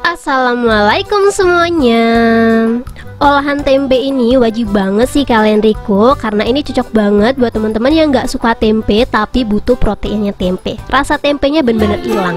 Assalamualaikum semuanya. Olahan tempe ini wajib banget sih kalian riko, karena ini cocok banget buat teman-teman yang nggak suka tempe tapi butuh proteinnya tempe. Rasa tempenya bener-bener hilang.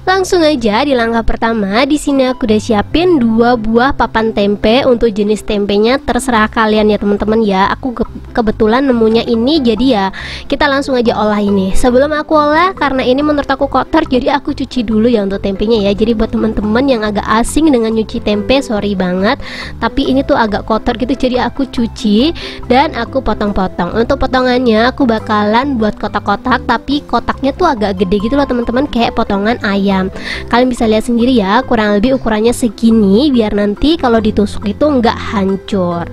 Langsung aja di langkah pertama. Di sini aku udah siapin 2 buah papan tempe. Untuk jenis tempenya terserah kalian ya teman-teman ya. Aku kebetulan nemunya ini, jadi ya kita langsung aja olah ini. Sebelum aku olah, karena ini menurut aku kotor, jadi aku cuci dulu ya untuk tempenya ya. Jadi buat teman-teman yang agak asing dengan nyuci tempe, sorry banget, tapi ini tuh agak kotor gitu, jadi aku cuci dan aku potong-potong. Untuk potongannya aku bakalan buat kotak-kotak, tapi kotaknya tuh agak gede gitu loh teman-teman, kayak potongan ayam. Kalian bisa lihat sendiri ya, kurang lebih ukurannya segini, biar nanti kalau ditusuk itu nggak hancur.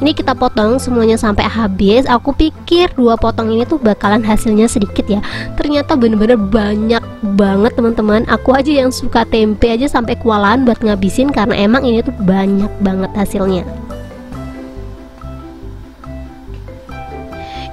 Ini kita potong semuanya sampai habis. Aku pikir 2 potong ini tuh bakalan hasilnya sedikit ya, ternyata bener-bener banyak banget teman-teman. Aku aja yang suka tempe aja sampai kewalahan buat ngabisin, karena emang ini tuh banyak banget hasilnya.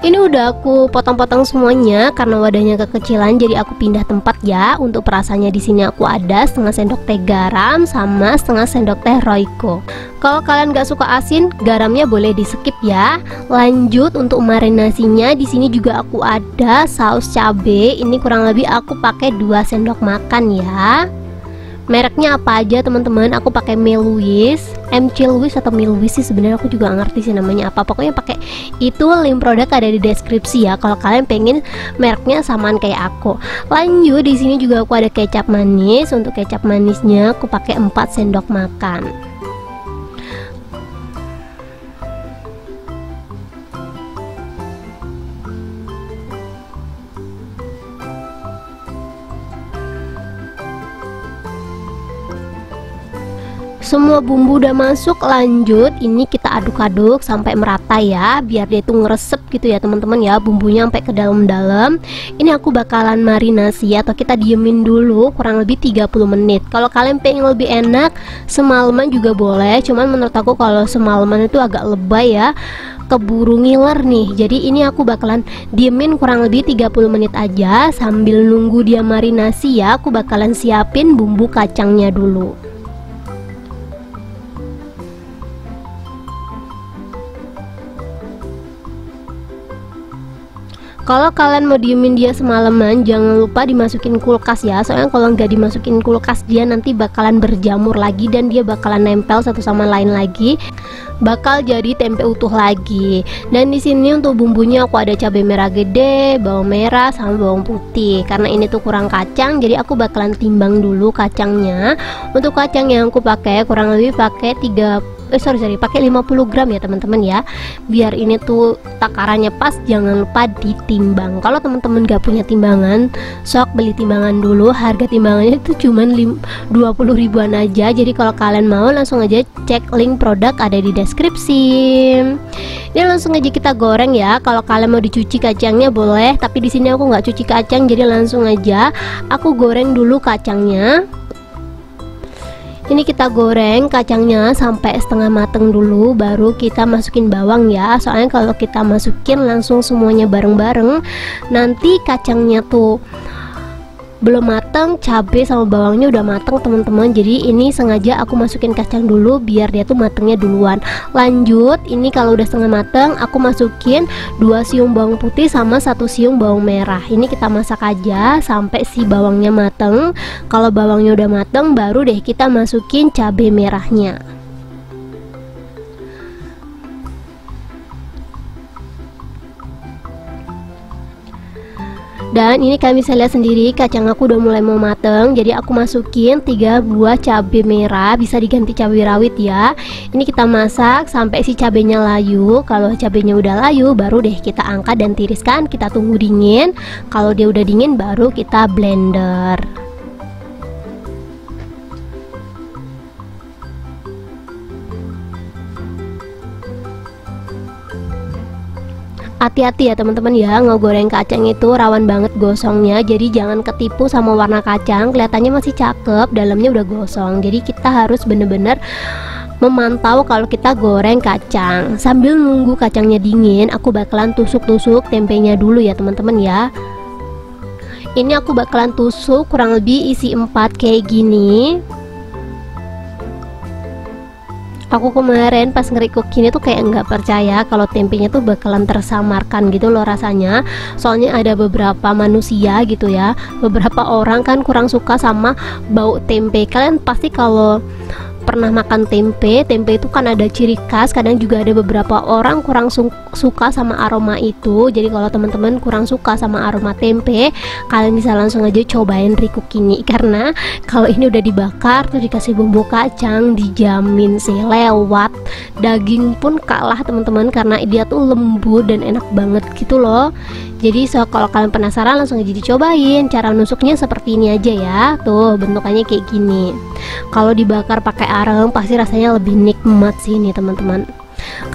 Ini udah aku potong-potong semuanya karena wadahnya kekecilan, jadi aku pindah tempat ya. Untuk perasannya di sini aku ada setengah sendok teh garam sama setengah sendok teh Royco. Kalau kalian gak suka asin, garamnya boleh di skip ya. Lanjut untuk marinasinya, di sini juga aku ada saus cabe. Ini kurang lebih aku pakai 2 sendok makan ya. Mereknya apa aja teman-teman? Aku pakai Meluis, MC Louis atau Meluis sih sebenarnya, aku juga nggak ngerti sih namanya apa. Pokoknya pakai itu, link produk ada di deskripsi ya kalau kalian pengen mereknya samaan kayak aku. Lanjut di sini juga aku ada kecap manis. Untuk kecap manisnya aku pakai 4 sendok makan. Semua bumbu udah masuk, lanjut ini kita aduk-aduk sampai merata ya, biar dia tuh ngeresep gitu ya teman-teman ya, bumbunya sampai ke dalam-dalam. Ini aku bakalan marinasi atau kita diemin dulu kurang lebih 30 menit. Kalau kalian pengen lebih enak, semalaman juga boleh, cuman menurut aku kalau semalaman itu agak lebay ya, keburu ngiler nih. Jadi ini aku bakalan diemin kurang lebih 30 menit aja. Sambil nunggu dia marinasi ya, aku bakalan siapin bumbu kacangnya dulu. Kalau kalian mau diemin dia semalaman, jangan lupa dimasukin kulkas ya. Soalnya kalau nggak dimasukin kulkas, dia nanti bakalan berjamur lagi dan dia bakalan nempel satu sama lain lagi, bakal jadi tempe utuh lagi. Dan di sini untuk bumbunya aku ada cabai merah gede, bawang merah sama bawang putih. Karena ini tuh kurang kacang, jadi aku bakalan timbang dulu kacangnya. Untuk kacang yang aku pakai kurang lebih pakai pakai 50 gram ya teman-teman ya, biar ini tuh takarannya pas. Jangan lupa ditimbang. Kalau teman-teman gak punya timbangan, sok beli timbangan dulu. Harga timbangannya itu cuman 20 ribuan aja. Jadi kalau kalian mau, langsung aja cek link produk ada di deskripsi. Ini langsung aja kita goreng ya. Kalau kalian mau dicuci kacangnya boleh, tapi di sini aku nggak cuci kacang, jadi langsung aja aku goreng dulu kacangnya. Ini kita goreng kacangnya sampai setengah mateng dulu, baru kita masukin bawang ya. Soalnya kalau kita masukin langsung semuanya bareng-bareng, nanti kacangnya tuh belum mateng, cabai sama bawangnya udah mateng teman-teman. Jadi ini sengaja aku masukin kacang dulu biar dia tuh matengnya duluan. Lanjut, ini kalau udah setengah mateng, aku masukin 2 siung bawang putih sama 1 siung bawang merah. Ini kita masak aja sampai si bawangnya mateng. Kalau bawangnya udah mateng, baru deh kita masukin cabai merahnya. Dan ini kalian bisa lihat sendiri, kacang aku udah mulai mau mateng. Jadi aku masukin 3 buah cabai merah, bisa diganti cabai rawit ya. Ini kita masak sampai si cabenya layu. Kalau cabenya udah layu, baru deh kita angkat dan tiriskan. Kita tunggu dingin. Kalau dia udah dingin, baru kita blender. Hati-hati ya teman-teman ya, ngegoreng kacang itu rawan banget gosongnya. Jadi jangan ketipu sama warna kacang, kelihatannya masih cakep, dalamnya udah gosong. Jadi kita harus bener-bener memantau kalau kita goreng kacang. Sambil nunggu kacangnya dingin, aku bakalan tusuk-tusuk tempenya dulu ya teman-teman ya. Ini aku bakalan tusuk kurang lebih isi 4 kayak gini. Aku kemarin pas nge-recook gini tuh kayak nggak percaya kalau tempenya tuh bakalan tersamarkan gitu loh rasanya. Soalnya ada beberapa manusia gitu ya, beberapa orang kan kurang suka sama bau tempe. Kalian pasti kalau pernah makan tempe itu kan ada ciri khas, kadang juga ada beberapa orang kurang suka sama aroma itu. Jadi kalau teman-teman kurang suka sama aroma tempe, kalian bisa langsung aja cobain recook ini, karena kalau ini udah dibakar terus dikasih bumbu kacang, dijamin sih lewat. Daging pun kalah teman-teman, karena dia tuh lembut dan enak banget gitu loh. Jadi kalau kalian penasaran langsung aja dicobain. Cara nusuknya seperti ini aja ya, tuh bentukannya kayak gini. Kalau dibakar pakai areng pasti rasanya lebih nikmat sih ini teman-teman.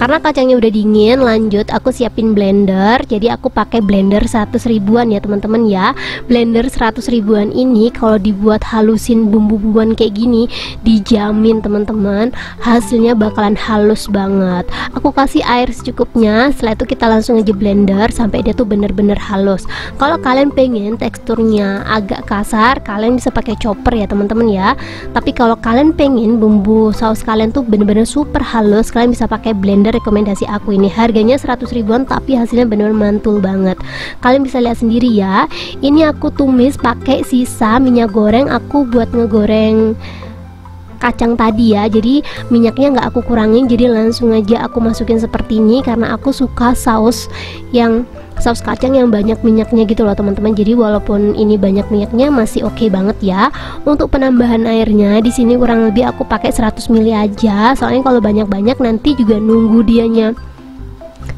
Karena kacangnya udah dingin, lanjut aku siapin blender. Jadi aku pakai blender 100 ribuan ya teman-teman ya. Blender 100 ribuan ini kalau dibuat halusin bumbu-bumbuan kayak gini, dijamin teman-teman hasilnya bakalan halus banget. Aku kasih air secukupnya, setelah itu kita langsung aja blender sampai dia tuh bener-bener halus. Kalau kalian pengen teksturnya agak kasar, kalian bisa pakai chopper ya teman-teman ya. Tapi kalau kalian pengen bumbu saus kalian tuh bener-bener super halus, kalian bisa pakai blender rekomendasi aku ini. Harganya 100 ribuan tapi hasilnya bener mantul banget. Kalian bisa lihat sendiri ya. Ini aku tumis pakai sisa minyak goreng aku buat ngegoreng kacang tadi ya. Jadi minyaknya nggak aku kurangin, jadi langsung aja aku masukin seperti ini karena aku suka saus kacang yang banyak minyaknya gitu loh teman-teman. Jadi walaupun ini banyak minyaknya masih oke banget ya. Untuk penambahan airnya di sini kurang lebih aku pakai 100 ml aja. Soalnya kalau banyak-banyak nanti juga nunggu dianya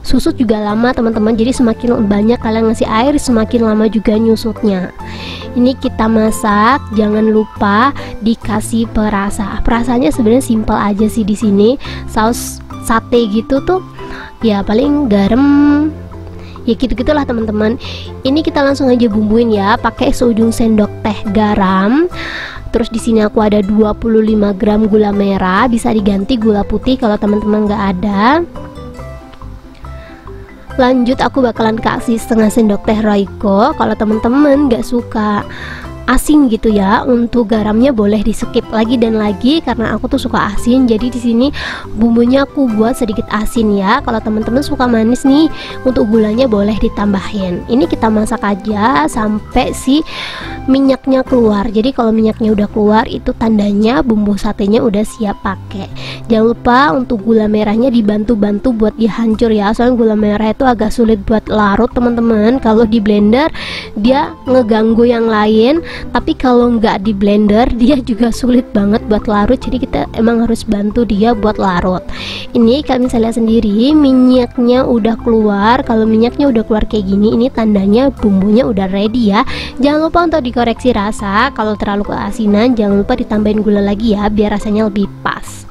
susut juga lama teman-teman. Jadi semakin banyak kalian ngasih air, semakin lama juga nyusutnya. Ini kita masak, jangan lupa dikasih perasa. Perasanya sebenarnya simpel aja sih di sini. Saus sate gitu tuh ya paling garam, ya gitu-gitulah teman-teman. Ini kita langsung aja bumbuin ya, pakai seujung sendok teh garam. Terus di sini aku ada 25 gram gula merah, bisa diganti gula putih kalau teman-teman nggak ada. Lanjut aku bakalan kasih setengah sendok teh Royco. Kalau teman-teman nggak suka asin gitu ya, untuk garamnya boleh di skip lagi dan lagi karena aku tuh suka asin. Jadi di sini bumbunya aku buat sedikit asin ya. Kalau teman-teman suka manis nih, untuk gulanya boleh ditambahin. Ini kita masak aja sampai si minyaknya keluar. Jadi kalau minyaknya udah keluar itu tandanya bumbu satenya udah siap pakai. Jangan lupa untuk gula merahnya dibantu-bantu buat dia hancur ya. Soalnya gula merah itu agak sulit buat larut teman-teman. Kalau di blender dia ngeganggu yang lain, tapi kalau nggak di blender dia juga sulit banget buat larut. Jadi kita emang harus bantu dia buat larut. Ini kalian bisa lihat sendiri minyaknya udah keluar. Kalau minyaknya udah keluar kayak gini, ini tandanya bumbunya udah ready ya. Jangan lupa untuk dikoreksi rasa. Kalau terlalu keasinan jangan lupa ditambahin gula lagi ya, biar rasanya lebih pas.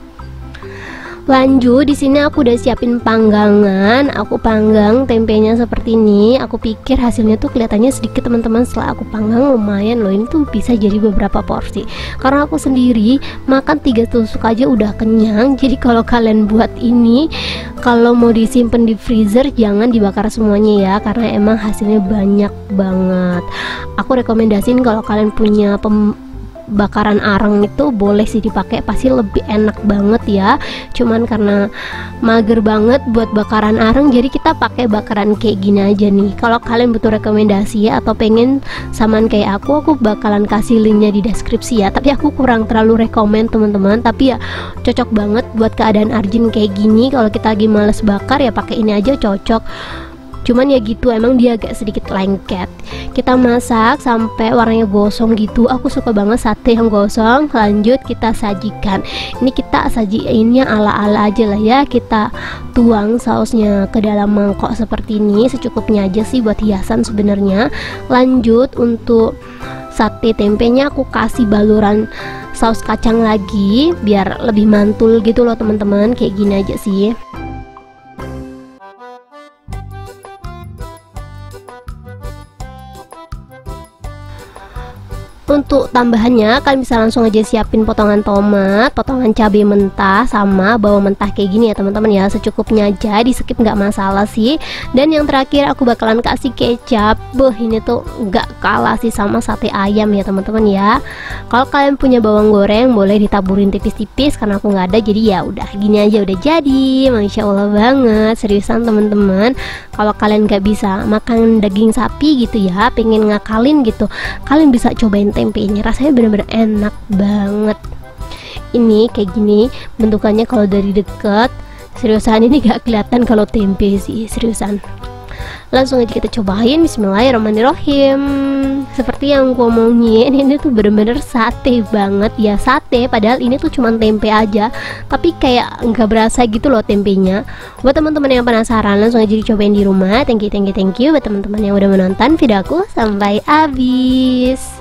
Lanjut di sini aku udah siapin panggangan. Aku panggang tempenya seperti ini. Aku pikir hasilnya tuh kelihatannya sedikit teman-teman. Setelah aku panggang lumayan loh, ini tuh bisa jadi beberapa porsi. Karena aku sendiri makan 3 tusuk aja udah kenyang. Jadi kalau kalian buat ini, kalau mau disimpan di freezer jangan dibakar semuanya ya, karena emang hasilnya banyak banget. Aku rekomendasiin kalau kalian punya bakaran arang itu boleh sih dipakai, pasti lebih enak banget ya. Cuman karena mager banget buat bakaran arang, jadi kita pakai bakaran kayak gini aja nih. Kalau kalian butuh rekomendasi ya, atau pengen samaan kayak aku bakalan kasih linknya di deskripsi ya. Tapi aku kurang terlalu rekomend teman-teman, tapi ya cocok banget buat keadaan urgent kayak gini. Kalau kita lagi males bakar ya pakai ini aja cocok. Cuman ya gitu, emang dia agak sedikit lengket. Kita masak sampai warnanya gosong gitu. Aku suka banget sate yang gosong. Lanjut kita sajikan. Ini kita sajiinnya ala-ala aja lah ya. Kita tuang sausnya ke dalam mangkok seperti ini, secukupnya aja sih buat hiasan sebenarnya. Lanjut untuk sate tempenya aku kasih baluran saus kacang lagi biar lebih mantul gitu loh teman-teman. Kayak gini aja sih. Untuk tambahannya kalian bisa langsung aja siapin potongan tomat, potongan cabai mentah, sama bawang mentah kayak gini ya teman-teman ya, secukupnya aja, di skip nggak masalah sih. Dan yang terakhir aku bakalan kasih kecap. Ini tuh nggak kalah sih sama sate ayam ya teman-teman ya. Kalau kalian punya bawang goreng boleh ditaburin tipis-tipis, karena aku nggak ada jadi ya udah gini aja udah jadi. Masya Allah banget, seriusan teman-teman. Kalau kalian nggak bisa makan daging sapi gitu ya, pengen ngakalin gitu, kalian bisa cobain tempenya, rasanya bener-bener enak banget. Ini kayak gini bentukannya kalau dari deket, seriusan ini gak kelihatan kalau tempe sih, seriusan. Langsung aja kita cobain. Bismillahirrahmanirrahim. Seperti yang gua omongin, ini tuh bener-bener sate banget ya, sate padahal ini tuh cuman tempe aja, tapi kayak nggak berasa gitu loh tempenya. Buat teman-teman yang penasaran, langsung aja dicobain di rumah. Thank you buat teman-teman yang udah menonton video aku sampai habis.